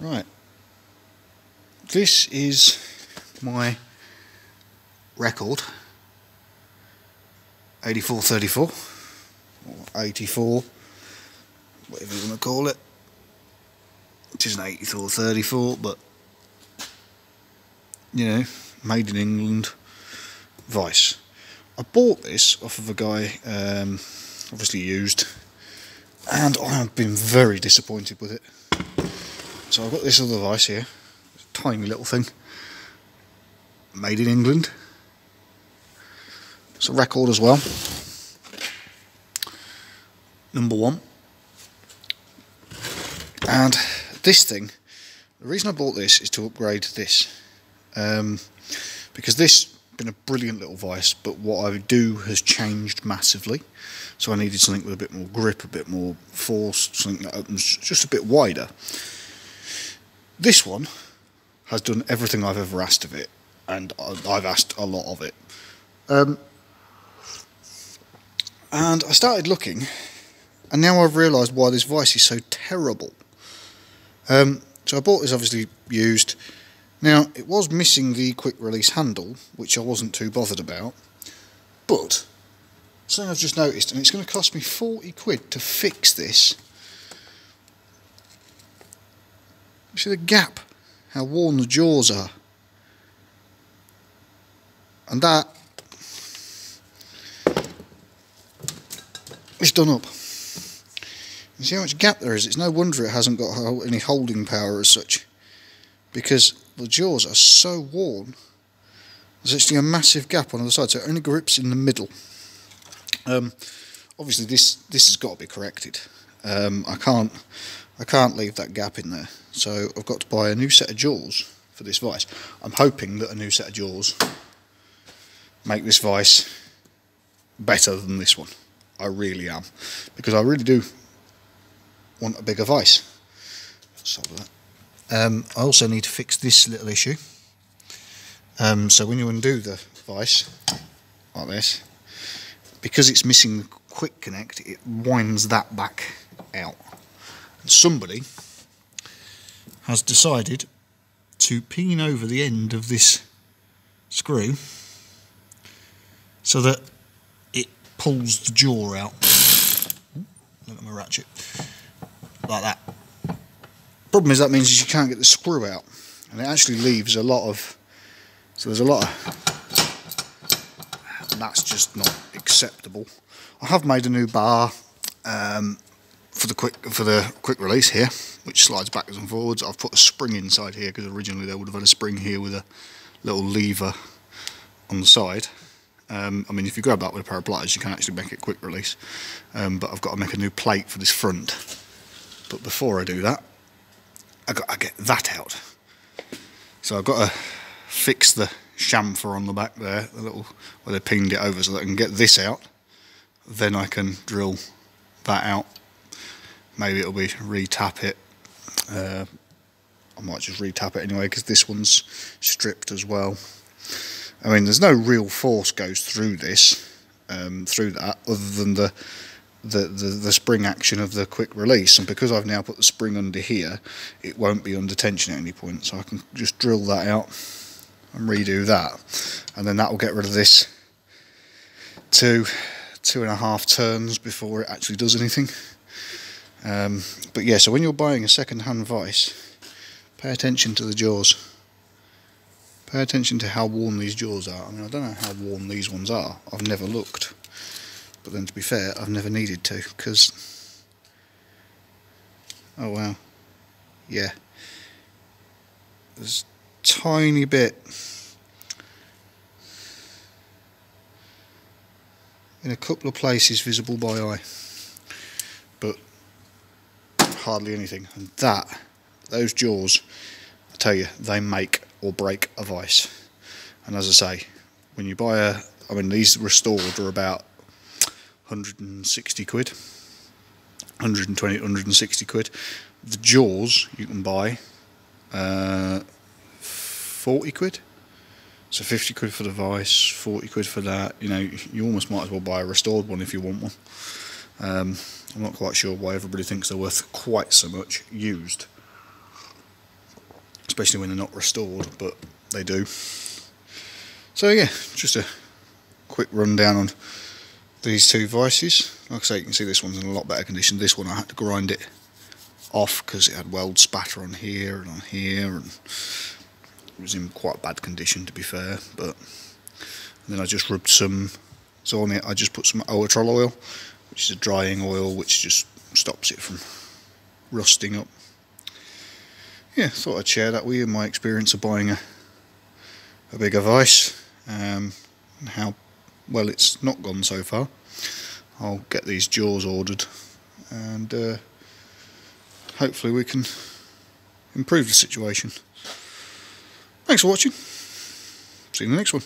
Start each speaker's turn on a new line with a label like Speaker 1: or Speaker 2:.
Speaker 1: Right, this is my record, 8434, or 84, whatever you want to call it. It is an 8434, but, you know, made in England, Vice. I bought this off of a guy, obviously used, and I have been very disappointed with it. So I've got this other Vice here, tiny little thing, made in England. It's a record as well, #1. And this thing, the reason I bought this is to upgrade this, because this has been a brilliant little Vice, but what I do has changed massively. So I needed something with a bit more grip, a bit more force, something that opens just a bit wider. This one has done everything I've ever asked of it, and I've asked a lot of it. And I started looking, and now I've realised why this Vice is so terrible. So I bought this obviously used. Now, it was missing the quick release handle, which I wasn't too bothered about, but something I've just noticed, and it's going to cost me 40 quid to fix this. You see the gap, how worn the jaws are, and that is done up. You see how much gap there is? It's no wonder it hasn't got any holding power as such, because the jaws are so worn. There's actually a massive gap on the side, so it only grips in the middle. Obviously this has got to be corrected. I can't leave that gap in there, so I've got to buy a new set of jaws for this Vice. I'm hoping that a new set of jaws make this Vice better than this one. I really am, because I really do want a bigger Vice. Solve that. I also need to fix this little issue. So when you undo the Vice like this, because it's missing the quick connect, it winds that back out. And somebody has decided to peen over the end of this screw so that it pulls the jaw out. Look at my ratchet. Like that. Problem is, that means you can't get the screw out, and it actually leaves a lot of, so there's a lot of, and that's just not acceptable. I have made a new bar for the quick release here, which slides backwards and forwards. I've put a spring inside here because originally they would have had a spring here with a little lever on the side. I mean, if you grab that with a pair of pliers, you can actually make it quick release, but I've got to make a new plate for this front. But before I do that, I've got to get that out. So I've got to fix the chamfer on the back there, the little where they peened it over, so that I can get this out. Then I can drill that out. Maybe it'll be re-tap it. I might just re-tap it anyway, because this one's stripped as well. I mean, there's no real force goes through this, through that, other than the spring action of the quick release, and because I've now put the spring under here, it won't be under tension at any point, so I can just drill that out and redo that, and then that will get rid of this 2.5 turns before it actually does anything. But yeah, so when you're buying a second-hand Vice, pay attention to the jaws. Pay attention to how worn these jaws are. I mean, I don't know how worn these ones are. I've never looked. But then, to be fair, I've never needed to, because... Oh, wow. Yeah. There's a tiny bit in a couple of places visible by eye. But hardly anything. And those jaws, I tell you, they make or break a Vice. And as I say, when you buy I mean, these restored are about 160 quid, 120, 160 quid. The jaws you can buy 40 quid. So 50 quid for the Vice, 40 quid for that. You know, you almost might as well buy a restored one if you want one. I'm not quite sure why everybody thinks they're worth quite so much used. especially when they're not restored, but they do. So yeah, just a quick rundown on these two vices. Like I say, you can see this one's in a lot better condition. This one I had to grind it off because it had weld spatter on here, and it was in quite bad condition, to be fair. But then I just rubbed some, so on it I just put some Oatrol oil, which is a drying oil which just stops it from rusting up. Yeah, thought I'd share that with you, my experience of buying a bigger vise, and how well it's not gone so far. I'll get these jaws ordered, and hopefully we can improve the situation. Thanks for watching. See you in the next one.